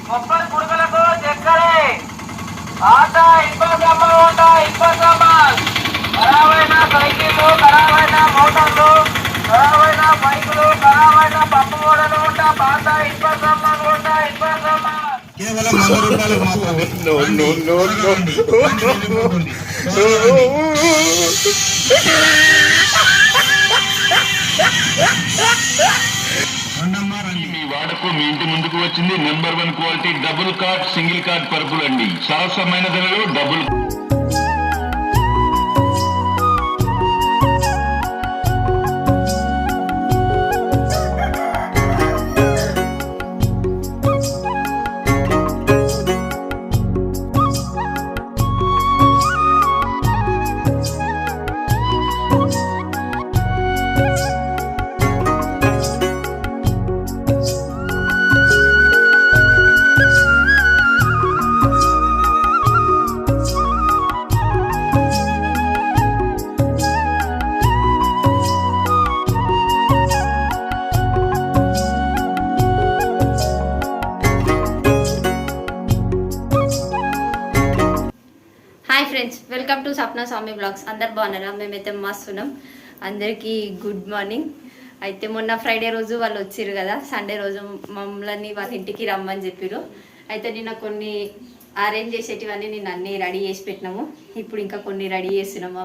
కొబ్బరి పురుగులకు చక్కెర ఆట ఇప్ప సామాన్ ఖరాబైన సైకిళ్ళు ఖరాబైన మోటార్లు ఖరాబైన బైకులు ఖరాబైన పప్పు మూడలు ఉంటా పాత ఇప్ప సామాన్ ఉంటా ఇప్ప సామాన్ కేవలం 100 రూపాయలు మాత్రమే. మీ వాడకు మీ ఇంటి ముందుకు వచ్చింది number 1 quality double card single card పరుపులు అండి. సరసమైన ధరలు double. Hi friends, welcome to Sapna Swami blogs. అందరు బాగున్నారా? మేమైతే మస్తున్నాం. అందరికీ గుడ్ మార్నింగ్. అయితే మొన్న ఫ్రైడే రోజు వాళ్ళు వచ్చిర్రు కదా, సండే రోజు మమ్మల్ని వాళ్ళ ఇంటికి రమ్మని చెప్పారు. అయితే నిన్న కొన్ని అరేంజ్ చేసేటివన్నీ నేను అన్నీ రెడీ చేసి పెట్టినాము. ఇప్పుడు ఇంకా కొన్ని రెడీ చేస్తున్నాము.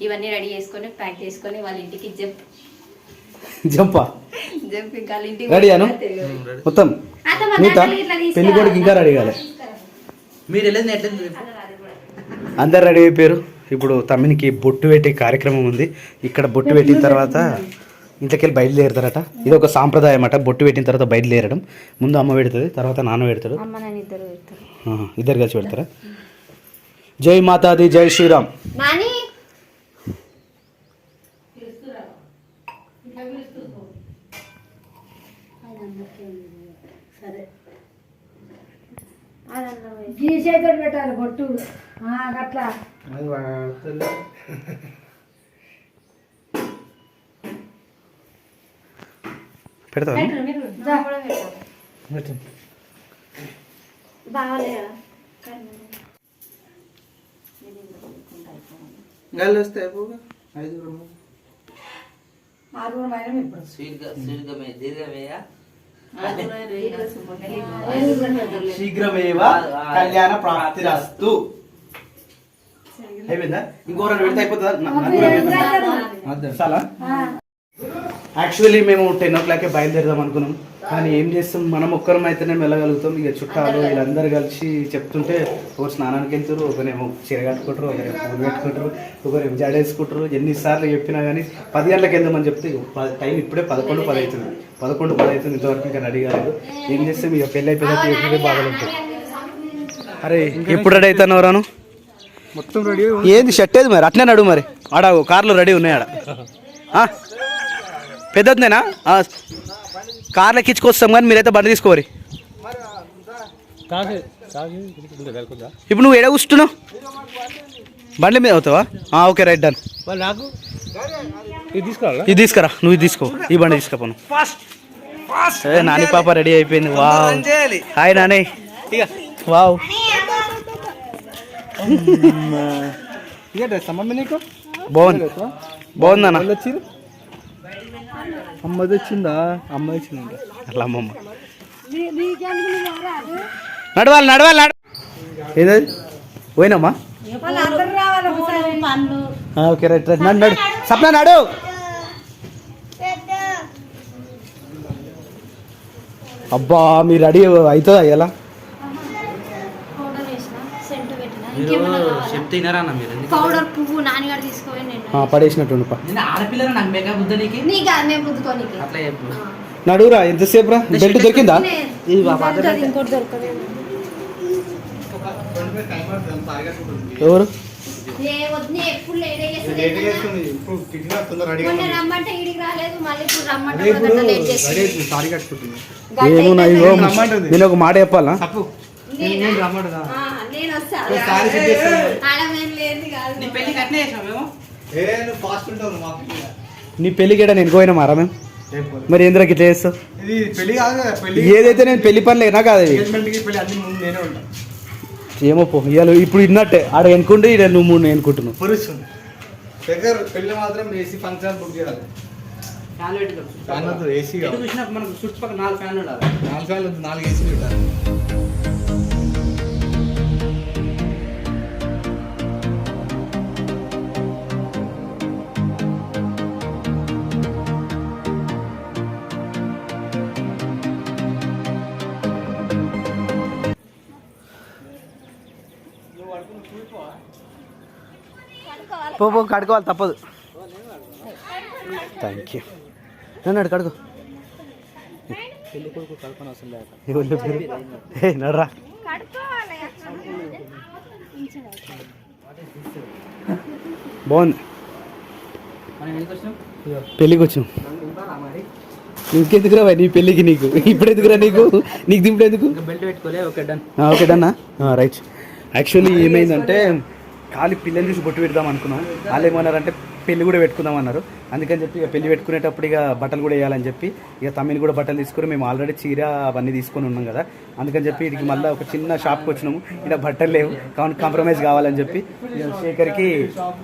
ఇవన్నీ రెడీ చేసుకొని ప్యాక్ చేసుకొని వాళ్ళ ఇంటికి జంప్ ఇంకా వాళ్ళ ఇంటికి మొత్తం పెళ్లి కొడుకు ఇంకా రెడీ కాలే. మీరు వెళ్ళేది ఎట్లా? అందరు రెడీ అయిపోయారు. ఇప్పుడు తమ్మినికి బొట్టు పెట్టే కార్యక్రమం ఉంది. ఇక్కడ బొట్టు పెట్టిన తర్వాత ఇంట్లోకెళ్ళి బయలుదేరుతారట. ఇది ఒక సాంప్రదాయం అట. బొట్టు పెట్టిన తర్వాత బయలుదేరడం. ముందు అమ్మ పెడుతుంది, తర్వాత నాన్న పెడతాడు. ఇద్దరు కలిసి పెడతారా? జై మాతాది, జై శ్రీరామ్. గీసేకర్ పెట్టాలి బొట్టు అట్లా పెడతా గాలి వస్తే అయిపోగా 5 శీఘ్రమేవ కళ్యాణ ప్రాప్తిరస్తు. అయిపోయిందా? ఇంకో 2 పెడితే అయిపోతుందా? యాక్చువల్లీ మేము 10 o'clock బయలుదేరదాం అనుకున్నాం. కానీ ఏం చేస్తాం, మనం ఒక్కరం అయితేనే వెళ్ళగలుగుతాం. ఇక చుట్టాలు వీళ్ళందరూ కలిసి చెప్తుంటే ఒకరు స్నానానికి వెళ్తారు, ఒకరేమో చీర కట్టుకుంటారు, ఒకరేమో పూలు పెట్టుకుంటారు, ఒకరేమో జడేసుకుంటారు. ఎన్నిసార్లు చెప్పినా కానీ 10 గంటలకు వెళ్దామని చెప్తే టైం ఇప్పుడే 11:10 అవుతుంది. 11:10 అవుతుంది, ఇంతవరకు ఇంకా రెడీ కాలేదు. ఏం చేస్తాం, ఇక పెళ్ళి అయిపోయినట్టు ఎప్పుడే బాధలు ఉంటాయి. అరే ఎప్పుడు రెడీ అవుతాను రాను? మొత్తం రెడీ ఏంది? షర్ట్ ఏది మరి? అట్నే నడువు మరి. ఆడ కార్లు రెడీ ఉన్నాయి. ఆడ పెద్దదినేనా? కార్లు ఎక్కించుకొస్తాం కానీ మీరైతే బండి తీసుకోవాలి. ఇప్పుడు నువ్వు ఎడ కూర్చున్నావు? బండి మీద అవుతావా? Okay, right, done. ఇది తీసుకురా, నువ్వు ఇది తీసుకో. ఈ బండి తీసుకపోను. నాని పాప రెడీ అయిపోయింది. Wow, hi Nani. వావ్, బాగుంది. బాగుందన్న. అమ్మది వచ్చిందా? అమ్మ వచ్చిందంట. అట్లా అమ్మమ్మ నడవాలి నడవాలి నడ. ఏదది పోయినమ్మా? Okay, right right. నడు నడు సప్న, నడు. అబ్బా మీరు రెడీ అవుతుందా? ఎలా పౌడర్ పువ్వు నాన్నగారు తీసుకోవాలి. పడేసినట్టు ఆడపిల్ల నడువురా. ఎంతసేపు రా? బెల్ట్ దొరికిందా? ఎవరు? నేను ఒక మాట చెప్పాలా? నీ పెళ్ళికి నేను పోయినా మారా మేము. మరి ఏంద్రాకి ఇట్లా చేస్తావు? ఇది పెళ్లి కాదు కదా, పెళ్లి ఏదైతే నేను పెళ్లి పనులు ఏనా కాదు అది. ఎంగేజ్మెంట్కి పెళ్లి అన్ని ముందు నేనే ఉంటాను. ఏమో పో ఇవాళ ఇప్పుడు ఇన్నట్టే ఆడ ఎన్నుకుంటే ఇక్కడ నువ్వు 3 ఎన్నుకుంటున్నావు. పురుషుడు దగ్గర పెళ్లి మాత్రం ఏసీ ఫంక్షన్ బుక్ చేయాలి. ఫ్యాన్ వద్దు, ఏసీ కావాలి. మనకు చుట్టుపక్కల 4 ఫ్యాన్లు ఉండాలి. 4 ఫ్యాన్లు వద్దు, 4 ఏసీలు ఉండాలి. పో కడుకోవాలి తప్పదు. Thank you. నన్ను కడుకో. నడరా బాగుంది. పెళ్ళికి వచ్చాం. ఇంకెందుకురా నీ పెళ్ళికి నీకు ఇప్పుడు ఎందుకురా నీకు దింపుడు ఎందుకు? బెల్ట్ పెట్టుకోలే. Okay done. ఓకే డన్నా రైట్. యాక్చువల్లీ ఏమైందంటే ఖాళీ పిల్లని చూసి బొట్టు పెడదాం అనుకున్నాం. వాళ్ళు ఏమన్నారంటే పెళ్లి కూడా పెట్టుకుందాం అన్నారు. అందుకని చెప్పి ఇక పెళ్లి పెట్టుకునేటప్పుడు ఇక బట్టలు కూడా వేయాలని చెప్పి ఇక తమ్మిని కూడా బట్టలు తీసుకుని మేము ఆల్రెడీ చీర అవన్నీ తీసుకొని ఉన్నాం కదా. అందుకని చెప్పి ఇది మళ్ళీ ఒక చిన్న షాప్కి వచ్చినాము. ఇక్కడ బట్టలు లేవు కాబట్టి కాంప్రమైజ్ కావాలని చెప్పి శేఖర్కి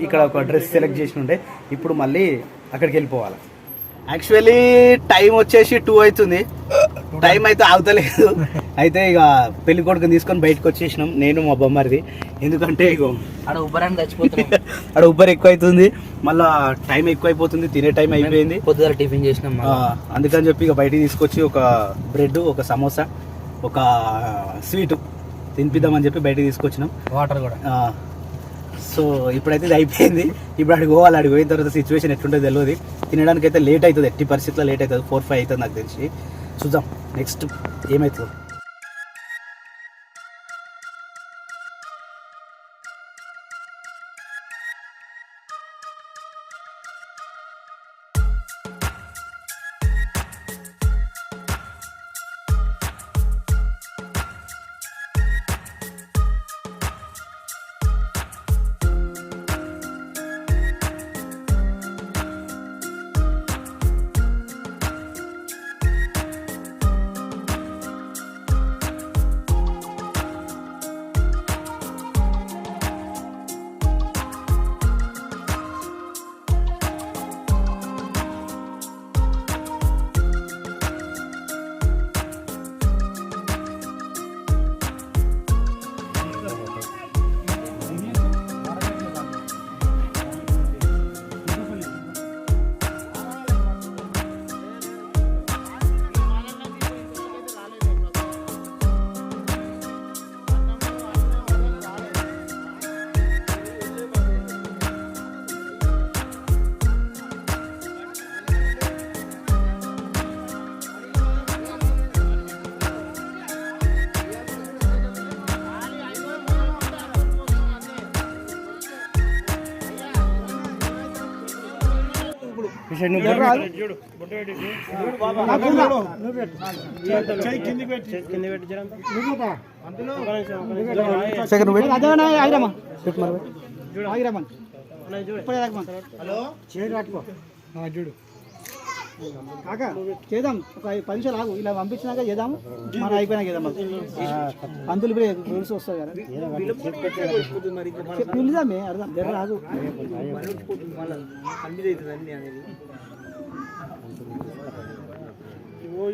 ఇక్కడ ఒక డ్రెస్ సెలెక్ట్ చేసి ఉండే. ఇప్పుడు మళ్ళీ అక్కడికి వెళ్ళిపోవాలి. యాక్చువల్లీ టైం వచ్చేసి 2 అవుతుంది. టైం అయితే ఆగుతలేదు. అయితే ఇక పెళ్లి కొడుకుని తీసుకొని బయటకు వచ్చేసినాం నేను మా బొమ్మరిది. ఎందుకంటే ఇక ఆడ ఉబ్బరాన్ని చచ్చిపోతున్నాం. అక్కడ ఉబ్బర్ ఎక్కువ అవుతుంది, మళ్ళీ టైం ఎక్కువ అయిపోతుంది, తినే టైం అయిపోయింది. పొద్దుగా టిఫిన్ చేసినాం. అందుకని చెప్పి ఇక బయటికి తీసుకొచ్చి ఒక బ్రెడ్, ఒక సమోసా, ఒక స్వీట్ తినిపిద్దామని చెప్పి బయటికి తీసుకొచ్చినాం. వాటర్ కూడా. సో ఇప్పుడైతే ఇది అయిపోయింది. ఇప్పుడు అడిగి పోవాలి. అడిగి పోయిన తర్వాత సిచ్యువేషన్ ఎట్లుంటుందో తెలియదు. తినడానికి అయితే లేట్ అవుతుంది, ఎట్టి పరిస్థితిలో లేట్ అవుతుంది. 4-5 అవుతుంది నాకు తెలిసి. చూద్దాం నెక్స్ట్ ఏమవుతుందో. చూడు కాకా చేద్దాం. ఒక 10 నిమిషాలు ఆగు. ఇలా పంపించినాక చేద్దాము. మనం అయిపోయినాక చేద్దాం. పంతులు ఇప్పుడు రూల్స్ వస్తాయి కదా, పిలుదామే అర్థం జర ఆగు.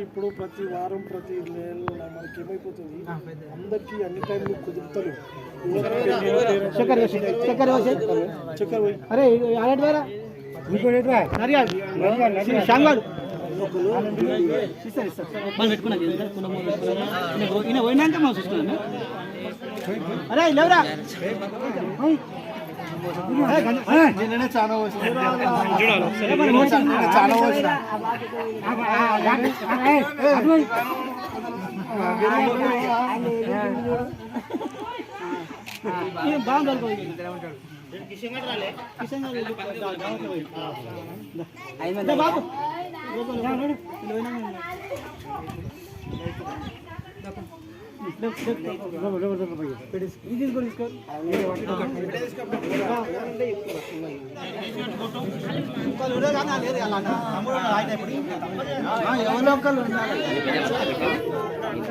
ఇప్పుడు ప్రతి వారం ప్రతి నెల మనకి ఏమైపోతుంది, అందరికి అన్ని టైంలు కుదురుతారు. అరే శాంగాడు మనం పెట్టుకున్నా పోయినాక మనం చూసుకున్నాను. అరే లేవురా చాలా బాబు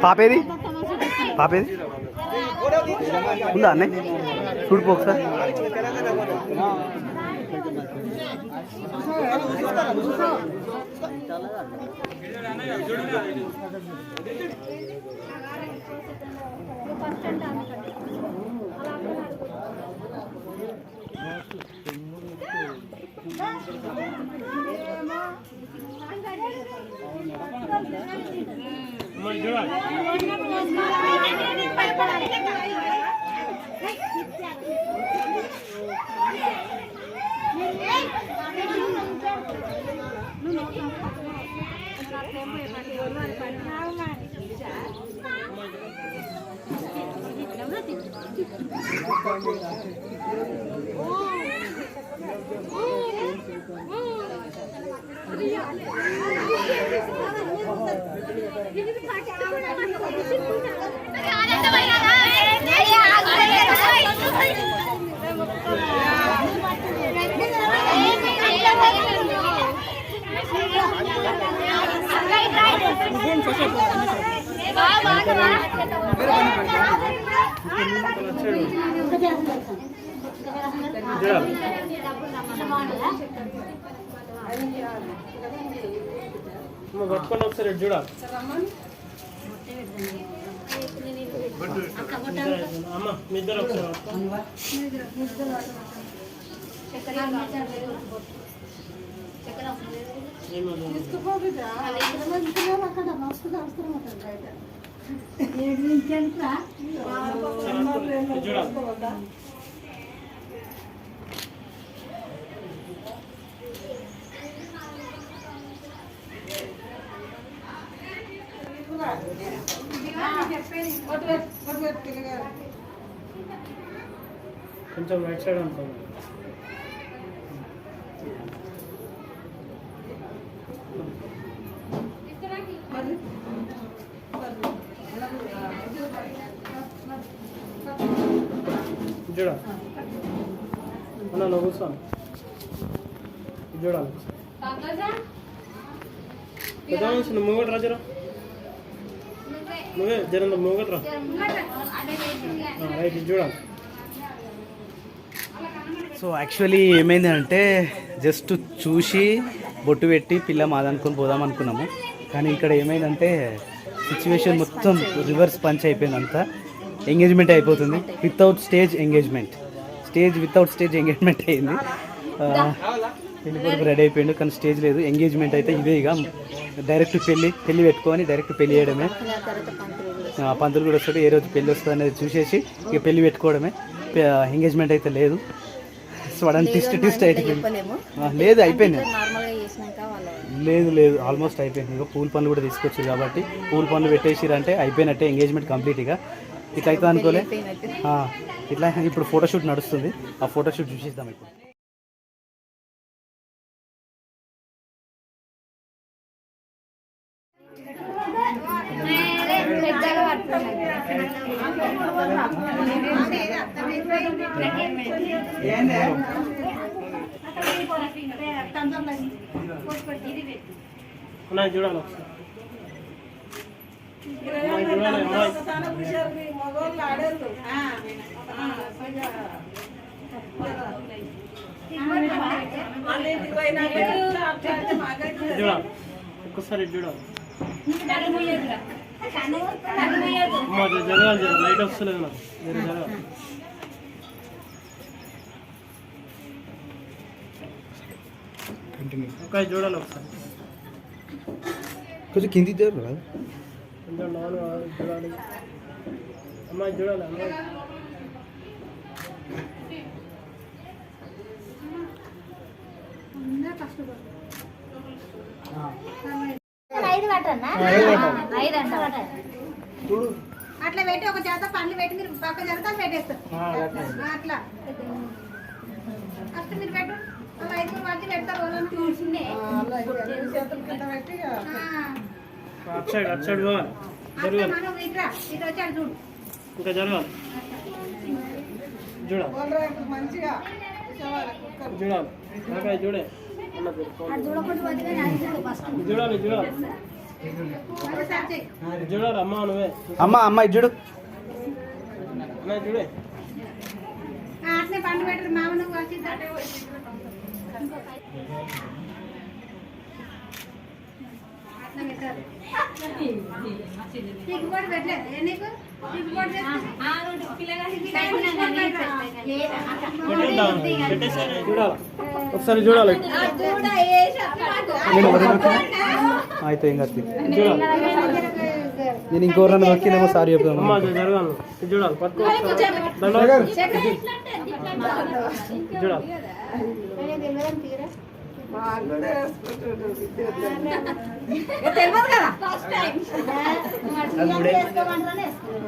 పాపేది పాపేది ఉందా అన్నయ్య చూడుకో ఒకసారి పట్టుకోండి ఒకసారి చూడ అమ్మ మీ ఇద్దరు ఒకసారి కొంచెం రైట్ సైడ్ అనుకోండి. చూడ అన్న కూర్చోను చూడాలి నువ్వు కూడా రా జరా నువ్వే జర నువ్వు కూడా రా రైట్ చూడాలి. సో యాక్చువల్లీ ఏమైంది అంటే జస్ట్ చూసి బొట్టు పెట్టి పిల్ల మాదనుకొని పోదాం అనుకున్నాము. కానీ ఇక్కడ ఏమైందంటే సిచ్యువేషన్ మొత్తం రివర్స్ పంచ్ అయిపోయింది. అంతా ఎంగేజ్మెంట్ అయిపోతుంది వితౌట్ స్టేజ్ ఎంగేజ్మెంట్ అయింది. పెళ్లి కొడుకు రెడీ అయిపోయిండు కానీ స్టేజ్ లేదు. ఎంగేజ్మెంట్ అయితే ఇదే, ఇక డైరెక్ట్ పెళ్లి పెట్టుకొని డైరెక్ట్ పెళ్లి చేయడమే. పంతులు కూడా వస్తాడు, ఏ రోజు పెళ్లి వస్తుంది అనేది చూసేసి ఇక పెళ్లి పెట్టుకోవడమే. ఎంగేజ్మెంట్ అయితే లేదు. సడన్ ట్విస్ట్ అయిపోయింది. లేదు అయిపోయింది, లేదు ఆల్మోస్ట్ అయిపోయింది. ఇక పూల పనులు కూడా తీసుకొచ్చారు కాబట్టి పూల పనులు పెట్టేసిరంటే అయిపోయినట్టే ఎంగేజ్మెంట్ కంప్లీట్గా. ఇట్లా అయితే అనుకోలే. ఇట్లా ఇప్పుడు ఫోటోషూట్ నడుస్తుంది, ఆ ఫోటోషూట్ చూసేద్దాం ఇప్పుడు. చూడాలి ఒక్కసారి చూడాలి. జరగాలి లైట్ వస్తలేదు నాకు జరగాలి. ఒక చూడాలి ఒకసారి కొంచెం కింది జరగాలి. కొంచెం నాను చూడాలి. అమ్మాయి చూడాలి. అమ్మాయి అట్లా పెట్టి ఒక చేత పండ్లు పెట్టి మీరు పక్క చేత పెట్టేస్తారు. అట్లా ఫస్ట్ మీరు పెట్టు, ఐదుగురు మధ్య పెడతారు. అటు సైడ్ పోవాలి. అట్లా మనం ఇట్లా ఇటు వచ్చాడు చూడు. ఇంకా జరగాలి చూడాలి చూడాలి నాకాయ చూడే చూడాలి చూడాలి ఒకసారి చెయ్యి. చూడాలి అమ్మ నువ్వే అమ్మ ఇది చూడు. అన్న చూడే అట్లే పండు పెట్టరు మామ నువ్వు వచ్చి అట్లా పెట్టాలి. నీకు కూడా పెట్టలేదు నీకు చూడాలి ఒకసారి చూడాలి అయితే ఏం కాదు. నేను ఇంకోరన్నా నొక్కినేమో సారీ చెప్తాను. అమ్మ జరగాలి చూడాలి పట్టుకో చూడాలి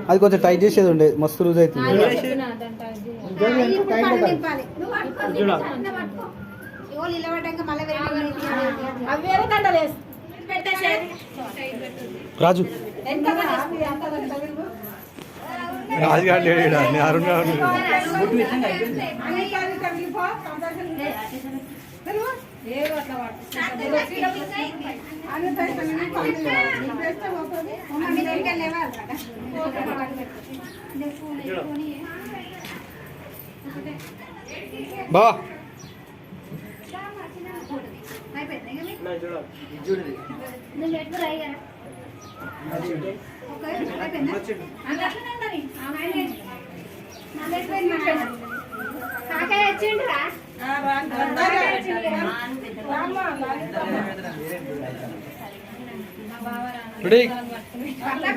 అది కొంచెం టైట్ చేసేది ఉండే, మస్తు లూజ్ అవుతుంది. రాజు బా కాకాయ వచ్చిండ్రా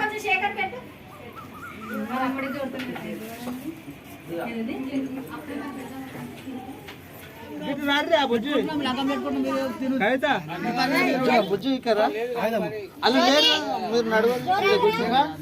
కొంచెం శేఖర్ పెట్టు బుజ్జి ఇక్కడ అలా మీరు నడవాలి